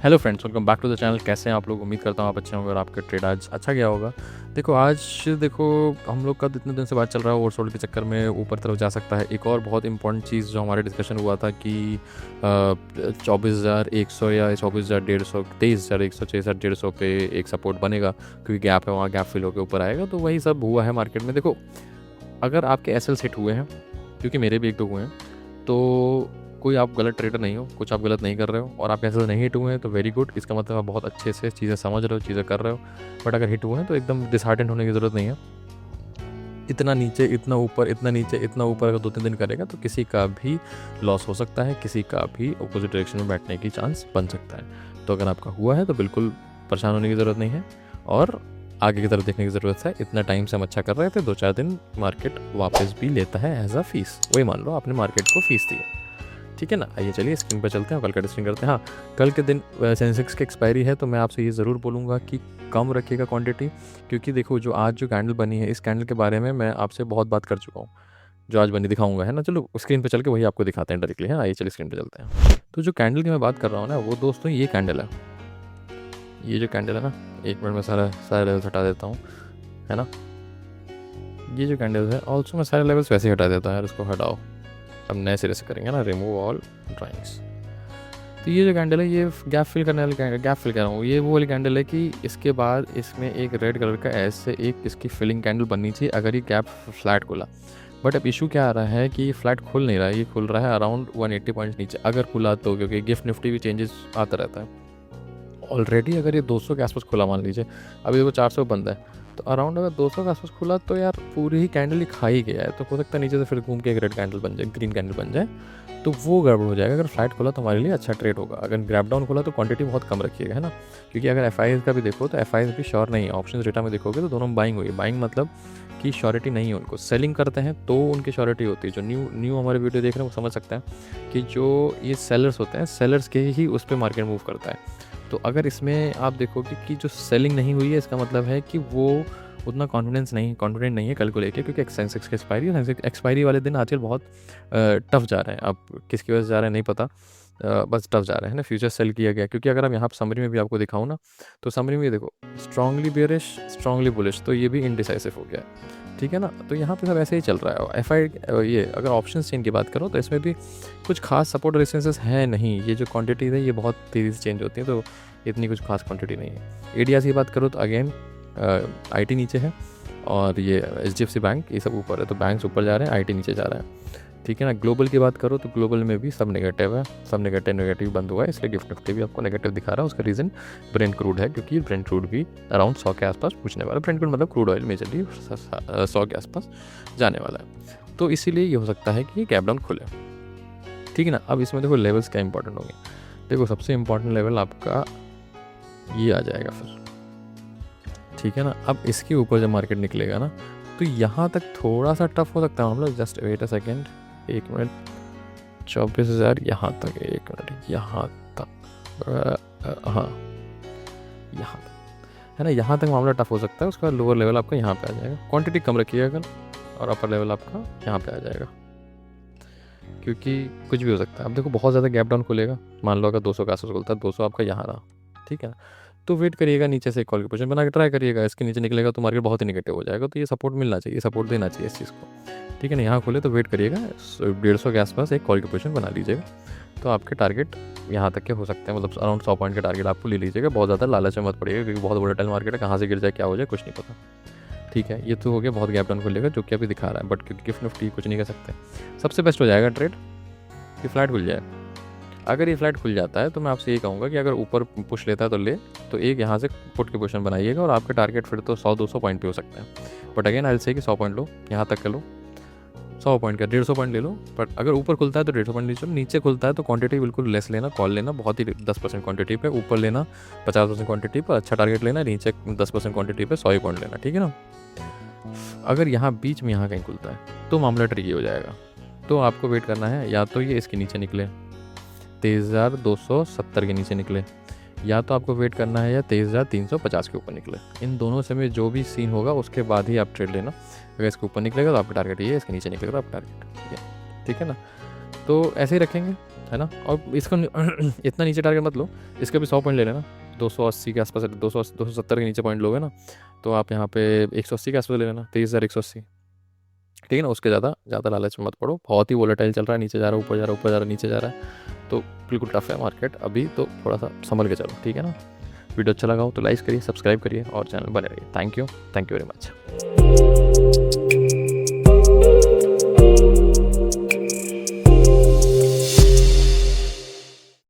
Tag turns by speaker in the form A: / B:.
A: Hello friends, welcome back to the channel. कैसे हैं आप लोग? उम्मीद करता हूँ आप अच्छे होंगे और आपका ट्रेड आज अच्छा गया होगा। देखो हम लोग का तो इतने दिन से बात चल रहा है, ओवरसोल्ड के चक्कर में ऊपर तरफ जा सकता है। एक और बहुत इंपॉर्टेंट चीज़ जो हमारे डिस्कशन हुआ था कि 24,100 या 24,150, 23,100, 6,150 पे एक सपोर्ट बनेगा, क्योंकि गैप है वहाँ, गैप फिल होकर ऊपर आएगा। तो वही सब हुआ है मार्केट में। देखो, अगर आपके एसएल हिट हुए हैं, क्योंकि मेरे भी एक दो हुए हैं, तो कोई आप गलत ट्रेडर नहीं हो, कुछ आप गलत नहीं कर रहे हो। और आप ऐसे नहीं हिट हुए हैं तो वेरी गुड, इसका मतलब आप बहुत अच्छे से चीज़ें समझ रहे हो, चीज़ें कर रहे हो। बट अगर हिट हुए हैं तो एकदम डिसहार्टेंड होने की ज़रूरत नहीं है। इतना नीचे, इतना ऊपर, इतना नीचे, इतना ऊपर अगर 2-3 दिन करेगा तो किसी का भी लॉस हो सकता है, किसी का भी अपोजिट डायरेक्शन में बैठने की चांस बन सकता है। तो अगर आपका हुआ है तो बिल्कुल परेशान होने की ज़रूरत नहीं है और आगे की तरफ देखने की ज़रूरत है। इतना टाइम से हम अच्छा कर रहे थे, 2-4 दिन मार्केट वापस भी लेता है एज अ फीस। वही मान लो आपने मार्केट को फीस दी है, ठीक है ना। आइए चलिए स्क्रीन पर चलते हैं, कल का डिस्कशन करते हैं। हाँ, कल के दिन सेंसेक्स की एक्सपायरी है, तो मैं आपसे ये ज़रूर बोलूँगा कि कम रखिएगा क्वांटिटी, क्योंकि देखो जो आज जो कैंडल बनी है, इस कैंडल के बारे में मैं आपसे बहुत बात कर चुका हूँ। जो आज बनी दिखाऊंगा, है ना। चलो स्क्रीन पे चल के वही आपको दिखाते हैं डायरेक्टली। है, आइए चलिए स्क्रीन पे चलते हैं। तो जो कैंडल की मैं बात कर रहा हूँ ना, वो दोस्तों ये कैंडल है। ये जो कैंडल है ना, एक मिनट में सारे लेवल्स हटा देता हूँ, है ना। ये जो कैंडल है, ऑल्सो मैं सारे लेवल्स वैसे ही हटा देता हूँ यार, इसको हटाओ। अब नए सिरे से करेंगे ना, रिमूव ऑल ड्राइंग्स। तो ये जो कैंडल है, ये गैप फिल करने वाली कैंडल, गैप फिल कर रहा हूँ, ये वो वाली कैंडल है कि इसके बाद इसमें एक रेड कलर का ऐसे एक इसकी फिलिंग कैंडल बननी चाहिए अगर ये गैप फ्लैट खुला। बट अब इशू क्या आ रहा है कि ये फ्लैट खुल नहीं रहा है, ये खुल रहा है अराउंड 180 पॉइंट्स नीचे अगर खुला तो, क्योंकि गिफ्ट निफ्टी भी चेंजेस आता रहता है। ऑलरेडी अगर ये 200 के आसपास खुला, मान लीजिए अभी वो 400 बंद है, तो अराउंड अगर 200 के आसपास खुला तो यार पूरी ही कैंडल ही खा ही गया है। तो हो सकता है नीचे से फिर घूम के एक रेड कैंडल बन जाए, ग्रीन कैंडल बन जाए, तो वो गड़बड़ हो जाएगा। अगर फ्लैट खुला तो हमारे लिए अच्छा ट्रेड होगा। अगर ग्रैप डाउन खुला तो क्वांटिटी बहुत कम रखिएगा, है ना। क्योंकि अगर एफ का भी देखो तो एफ भी श्योर नहीं है। ऑप्शन डेटा में देखोगे तो दोनों बाइंग हुई। बाइंग मतलब कि श्योरिटी नहीं है उनको, सेलिंग करते हैं तो उनकी श्योरिटी होती है। जो न्यू हमारे वीडियो देख रहे हैं वो समझ सकते हैं कि जो ये सेलर्स होते हैं, सेलर्स के ही उस पर मार्केट मूव करता है। तो अगर इसमें आप देखोगे कि जो सेलिंग नहीं हुई है, इसका मतलब है कि वो उतना कॉन्फिडेंट नहीं है कल को लेके, क्योंकि सेंसेक्स की एक्सपायरी वाले दिन आजकल बहुत टफ जा रहे हैं। अब किसकी वजह से जा रहे हैं नहीं पता, बस टफ जा रहे हैं ना। फ्यूचर सेल किया गया, क्योंकि अगर हम यहाँ समरी में भी आपको दिखाऊँ ना, तो समरी में देखो स्ट्रांगली बेयरिश, स्ट्रांगली बुलिश, तो ये भी इनडिसाइसिव हो गया है, ठीक है ना। तो यहाँ पे सब ऐसे ही चल रहा है। ये अगर ऑप्शन चेन की बात करो तो इसमें भी कुछ खास सपोर्ट रेजिस्टेंसेस है नहीं। ये जो क्वांटिटी है ये बहुत तेज़ी से चेंज होती है, तो इतनी कुछ खास क्वांटिटी नहीं है। एडीआर की बात करो तो अगेन आईटी नीचे है और ये एचडीएफसी बैंक, ये सब ऊपर है। तो बैंक्स ऊपर जा रहे हैं, आईटी नीचे जा रहा है, ठीक है ना। ग्लोबल की बात करो तो ग्लोबल में भी सब नेगेटिव है, सब नेगेटिव बंद हुआ है, इसलिए गिफ्ट निफ्टी भी आपको नेगेटिव दिखा रहा है। उसका रीज़न ब्रेंट क्रूड है, क्योंकि ब्रेंट क्रूड भी अराउंड 100 के आसपास पूछने वाला है। ब्रेंट क्रूड मतलब क्रूड ऑयल मेजरली 100 के आसपास जाने वाला है, तो इसीलिए ये हो सकता है कि गैप डाउन खुले, ठीक है ना। अब इसमें देखो लेवल्स क्या इंपॉर्टेंट होंगे। देखो सबसे इंपॉर्टेंट लेवल आपका ये आ जाएगा फिर, ठीक है ना। अब इसके ऊपर जब मार्केट निकलेगा ना, तो यहाँ तक थोड़ा सा टफ हो सकता है। हम लोग just wait a second, 1 minute, 24,000 यहाँ तक, 1 मिनट, यहाँ तक, हाँ यहाँ तक है ना। यहाँ तक मामला टफ हो सकता है। उसका लोअर लेवल आपका यहाँ पे आ जाएगा। क्वांटिटी कम रखिएगा अगर, और अपर लेवल आपका यहाँ पे आ जाएगा, क्योंकि कुछ भी हो सकता है। अब देखो बहुत ज़्यादा गैप डाउन खुलेगा, मान लो अगर 200 का आसपास खुलता है, 200 आपका यहाँ रहा, ठीक है ना। तो वेट करिएगा, नीचे से एक कॉल की पोजीशन बना के ट्राई करिएगा। इसके नीचे निकलेगा तो मार्केट बहुत ही नेगेटिव हो जाएगा, तो ये सपोर्ट मिलना चाहिए, सपोर्ट देना चाहिए इस चीज़ को, ठीक है ना। यहाँ खुले तो वेट करिएगा, 150 के आसपास एक कॉल की पोजीशन बना लीजिएगा, तो आपके टारगेट यहाँ तक के हो सकते हैं। मतलब अराउंड 100 पॉइंट के टारगेट आपको ले लीजिएगा। बहुत ज़्यादा लालच में मत पड़िएगा, क्योंकि बहुत वोलेटाइल मार्केट है, कहाँ से गिर जाए क्या हो जाए कुछ नहीं पता, ठीक है। ये तो हो गया बहुत गैप डाउन खुलेगा, जो कि अभी दिखा रहा है। बट क्योंकि गिफ्ट निफ्टी कुछ नहीं कर सकते, सबसे बेस्ट हो जाएगा ट्रेड कि फ्लैट खुल जाए। अगर ये फ्लैट खुल जाता है तो मैं आपसे ये कहूँगा कि अगर ऊपर पुश लेता है तो ले, तो एक यहाँ से पुट की पोजीशन बनाइएगा, और आपके टारगेट फिर तो 100-200 पॉइंट पे हो सकते हैं। बट अगेन आई से कि 100 पॉइंट लो, यहाँ तक का लो, 100 पॉइंट का 150 पॉइंट ले लो। बट अगर ऊपर खुलता है तो 150 पॉइंट लीजिए, नीचे खुलता है तो क्वांटिटी बिल्कुल लेस लेना, कॉल लेना बहुत ही 10% क्वांटिटी पे, ऊपर लेना 50% क्वांटिटी पर, अच्छा टारगेट लेना, नीचे 10% क्वांटिटी पे 100 पॉइंट लेना, ठीक है ना। अगर यहाँ बीच में यहाँ कहीं खुलता है तो मामला ट्रिकी हो जाएगा। तो आपको वेट करना है, या तो ये इसके नीचे निकले 23,270 के नीचे निकले, या तो आपको वेट करना है या 23,350 के ऊपर निकले। इन दोनों से में जो भी सीन होगा उसके बाद ही आप ट्रेड लेना। अगर इसके ऊपर निकलेगा तो आपका टारगेट ये है, इसके नीचे निकलेगा तो आपका टारगेट ये, ठीक है ना। तो ऐसे ही रखेंगे, है ना। और इसका इतना नीचे टारगेट मत लो, इसके भी 100 पॉइंट ले लेना, 280 के आसपास, 270 के नीचे पॉइंट लोगे ना तो आप यहाँ पे 180 के आसपास ले लेना, 23,180, ठीक है ना। उसके ज़्यादा ज़्यादा लालच में मत पड़ो, बहुत ही वोलेटाइल चल रहा है, नीचे जा रहा है, ऊपर जा रहा है, ऊपर जा रहा है, नीचे जा रहा है, तो बिल्कुल टफ है मार्केट अभी, तो थोड़ा सा संभल के चलो, ठीक है ना। वीडियो अच्छा लगा हो तो लाइक करिए, सब्सक्राइब करिए और चैनल बने रहिए। Thank you very much.